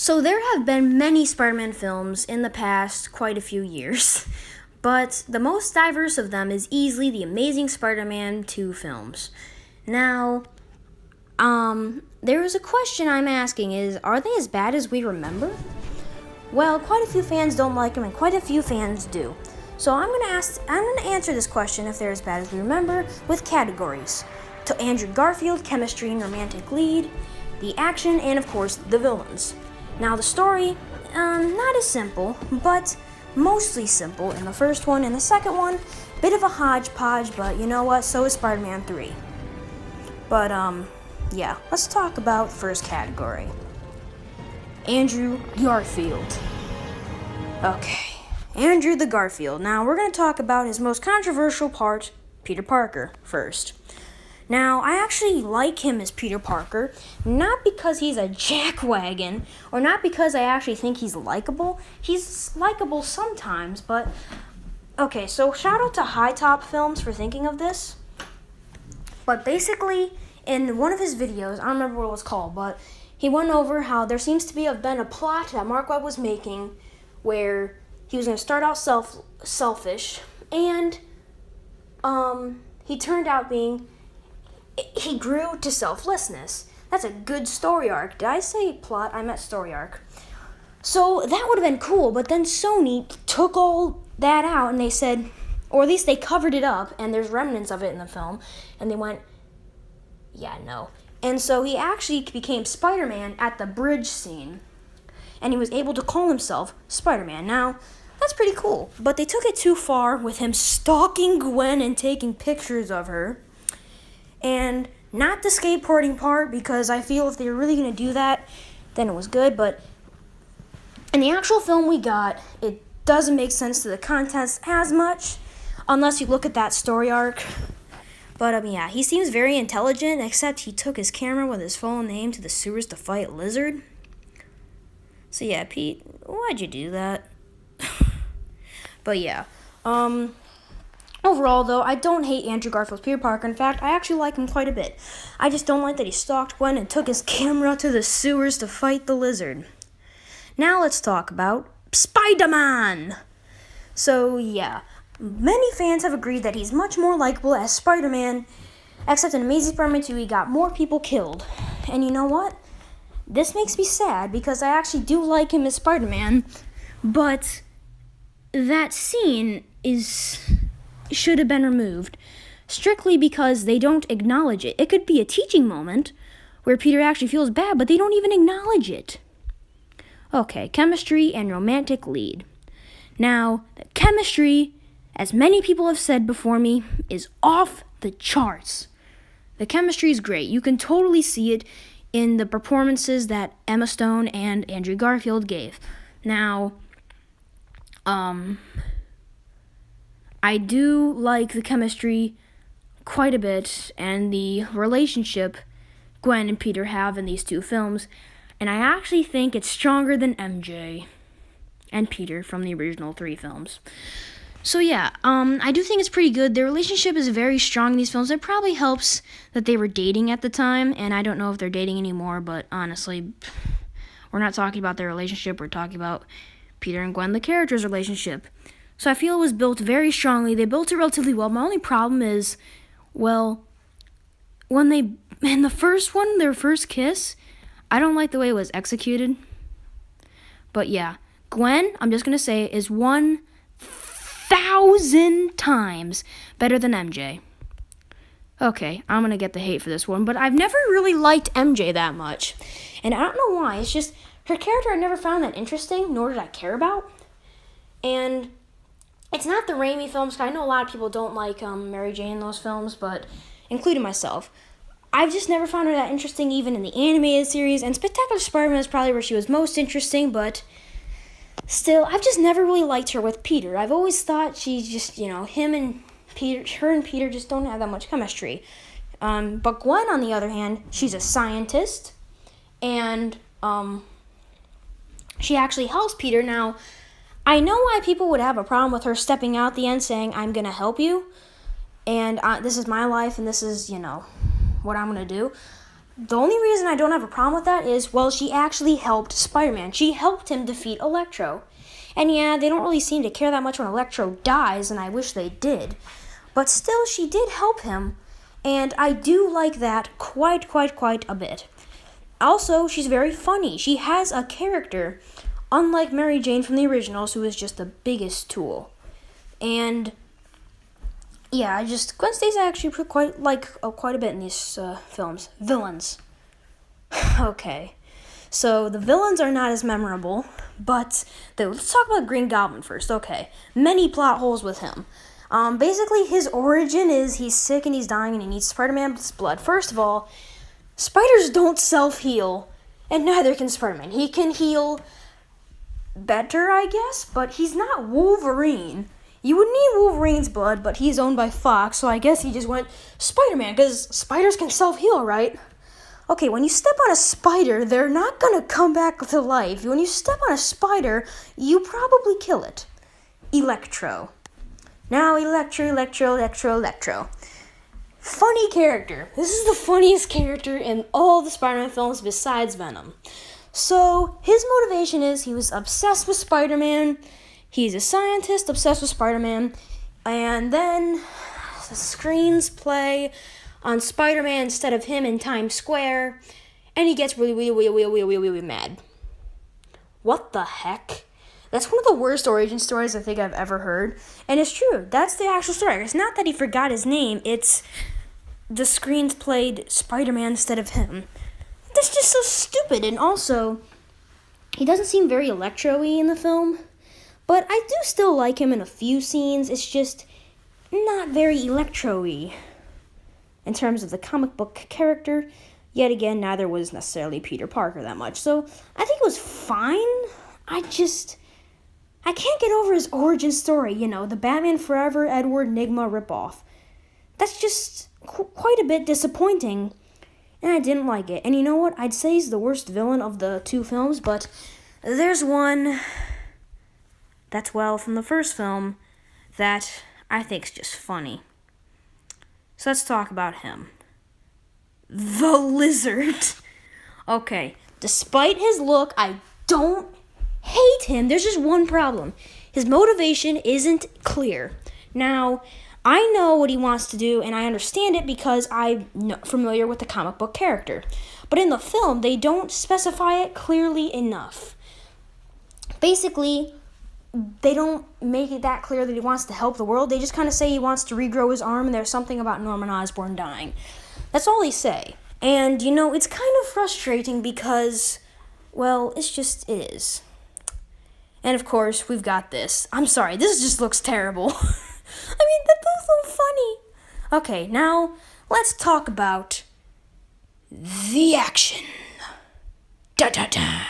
So there have been many Spider-Man films in the past quite a few years, but the most diverse of them is easily the Amazing Spider-Man 2 films. Now, there is a question I'm asking is, are they as bad as we remember? Well, quite a few fans don't like them and quite a few fans do. So I'm going to answer this question, if they're as bad as we remember, with categories. To Andrew Garfield, chemistry and romantic lead, the action, and of course, the villains. Now the story, not as simple, but mostly simple in the first one. And the second one, bit of a hodgepodge, but you know what, so is Spider-Man 3. But, yeah, let's talk about the first category. Andrew Garfield. Okay, Andrew the Garfield. Now we're going to talk about his most controversial part, Peter Parker, first. Now, I actually like him as Peter Parker, not because he's a jackwagon, or not because I actually think he's likable. He's likable sometimes, but... Okay, so shout out to High Top Films for thinking of this. But basically, in one of his videos, I don't remember what it was called, but he went over how there seems to have been a plot that Mark Webb was making where he was going to start out selfish, and he turned out being... He grew to selflessness. That's a good story arc. Did I say plot? I meant story arc. So that would have been cool, but then Sony took all that out and they said, or at least they covered it up, and there's remnants of it in the film, and they went, yeah, no. And so he actually became Spider-Man at the bridge scene, and he was able to call himself Spider-Man. Now, that's pretty cool, but they took it too far with him stalking Gwen and taking pictures of her. And not the skateboarding part, because I feel if they were really going to do that, then it was good. But in the actual film we got, it doesn't make sense to the contents as much, unless you look at that story arc. But, yeah, he seems very intelligent, except he took his camera with his phone name to the sewers to fight Lizard. So, yeah, Pete, why'd you do that? But, yeah, overall, though, I don't hate Andrew Garfield's Peter Parker. In fact, I actually like him quite a bit. I just don't like that he stalked Gwen and took his camera to the sewers to fight the Lizard. Now let's talk about Spider-Man. So, yeah, many fans have agreed that he's much more likable as Spider-Man, except in Amazing Spider-Man 2, he got more people killed. And you know what? This makes me sad, because I actually do like him as Spider-Man, but that scene should have been removed, strictly because they don't acknowledge it. It could be a teaching moment where Peter actually feels bad, but they don't even acknowledge it. Okay, chemistry and romantic lead. Now, the chemistry, as many people have said before me, is off the charts. The chemistry is great. You can totally see it in the performances that Emma Stone and Andrew Garfield gave. Now, I do like the chemistry quite a bit, and the relationship Gwen and Peter have in these two films, and I actually think it's stronger than MJ and Peter from the original 3 films. So yeah, I do think it's pretty good. Their relationship is very strong in these films. It probably helps that they were dating at the time, and I don't know if they're dating anymore, but honestly, we're not talking about their relationship, we're talking about Peter and Gwen, the characters' relationship. So I feel it was built very strongly. They built it relatively well. My only problem is, well, when in the first one, their first kiss, I don't like the way it was executed. But yeah, Gwen, I'm just going to say, is 1,000 times better than MJ. Okay, I'm going to get the hate for this one, but I've never really liked MJ that much. And I don't know why. It's just, her character I never found that interesting, nor did I care about. And it's not the Raimi films, 'cause I know a lot of people don't like Mary Jane in those films, but including myself. I've just never found her that interesting, even in the animated series, and Spectacular Spider-Man is probably where she was most interesting, but still, I've just never really liked her with Peter. I've always thought she's just, her and Peter just don't have that much chemistry. But Gwen, on the other hand, she's a scientist, and she actually helps Peter. Now, I know why people would have a problem with her stepping out at the end saying, I'm going to help you, and this is my life, and this is, what I'm going to do. The only reason I don't have a problem with that is, well, she actually helped Spider-Man. She helped him defeat Electro. And yeah, they don't really seem to care that much when Electro dies, and I wish they did. But still, she did help him, and I do like that quite a bit. Also, she's very funny. She has a character, unlike Mary Jane from the originals, who is just the biggest tool. And yeah, Gwen Stacy I actually quite a bit in these films. Villains. Okay, so the villains are not as memorable, but let's talk about Green Goblin first. Okay, many plot holes with him. Basically, his origin is he's sick and he's dying and he needs Spider-Man's blood. First of all, spiders don't self-heal, and neither can Spider-Man. He can heal better, I guess, but he's not Wolverine. You would need Wolverine's blood, but he's owned by Fox, so I guess he just went Spider-Man, because spiders can self-heal, right? Okay, when you step on a spider, they're not gonna come back to life. When you step on a spider, you probably kill it. Electro. Now, Electro. Funny character. This is the funniest character in all the Spider-Man films besides Venom. So, his motivation is he was obsessed with Spider-Man. He's a scientist obsessed with Spider-Man. And then the screens play on Spider-Man instead of him in Times Square. And he gets really mad. What the heck? That's one of the worst origin stories I think I've ever heard. And it's true. That's the actual story. It's not that he forgot his name. It's the screens played Spider-Man instead of him. That's just so stupid. And also, he doesn't seem very Electro-y in the film. But I do still like him in a few scenes. It's just not very Electro-y in terms of the comic book character. Yet again, neither was necessarily Peter Parker that much. So I think it was fine. I can't get over his origin story, the Batman Forever Edward Nygma ripoff. That's just quite a bit disappointing, and I didn't like it. And you know what? I'd say he's the worst villain of the two films, but there's one that's, from the first film that I think's just funny. So let's talk about him. The Lizard. Okay, despite his look, I don't hate him. There's just one problem. His motivation isn't clear. Now, I know what he wants to do, and I understand it because I'm familiar with the comic book character. But in the film, they don't specify it clearly enough. Basically, they don't make it that clear that he wants to help the world. They just kind of say he wants to regrow his arm, and there's something about Norman Osborn dying. That's all they say. And, it's kind of frustrating because, it is. And, of course, we've got this. I'm sorry, this just looks terrible. That looks so funny. Okay, now, let's talk about the action. Da-da-da.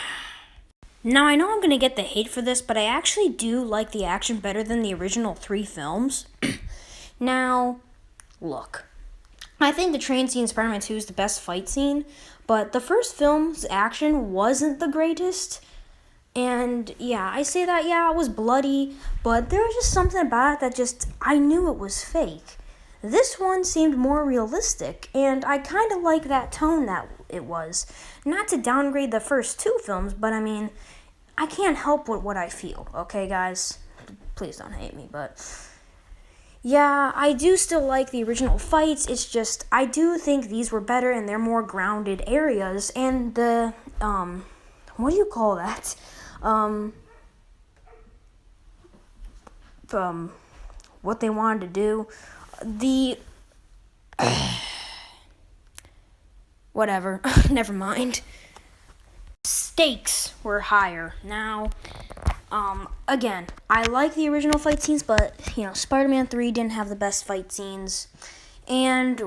Now, I know I'm going to get the hate for this, but I actually do like the action better than the original 3 films. Now, look. I think the train scene in Spider-Man 2 is the best fight scene, but the first film's action wasn't the greatest. And, I say that, it was bloody, but there was just something about it that I knew it was fake. This one seemed more realistic, and I kind of like that tone that it was. Not to downgrade the first 2 films, but I can't help what I feel, okay, guys? Please don't hate me, but yeah, I do still like the original fights. It's just, I do think these were better and they're more grounded areas, and the, what do you call that? What they wanted to do, whatever, never mind. Stakes were higher. Now, again, I like the original fight scenes, but, Spider-Man 3 didn't have the best fight scenes, and,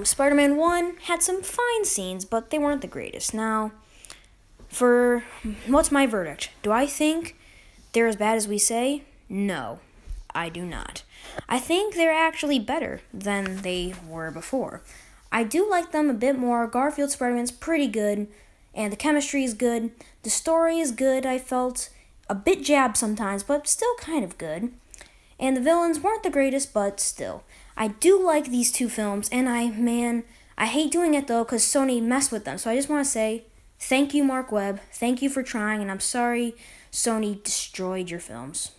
Spider-Man 1 had some fine scenes, but they weren't the greatest. Now, what's my verdict? Do I think they're as bad as we say? No, I do not. I think they're actually better than they were before. I do like them a bit more. Garfield's Spider-Man's pretty good, and the chemistry is good. The story is good, I felt. A bit jabbed sometimes, but still kind of good. And the villains weren't the greatest, but still. I do like these 2 films, and I I hate doing it though because Sony messed with them. So I just want to say thank you, Mark Webb. Thank you for trying, and I'm sorry Sony destroyed your films.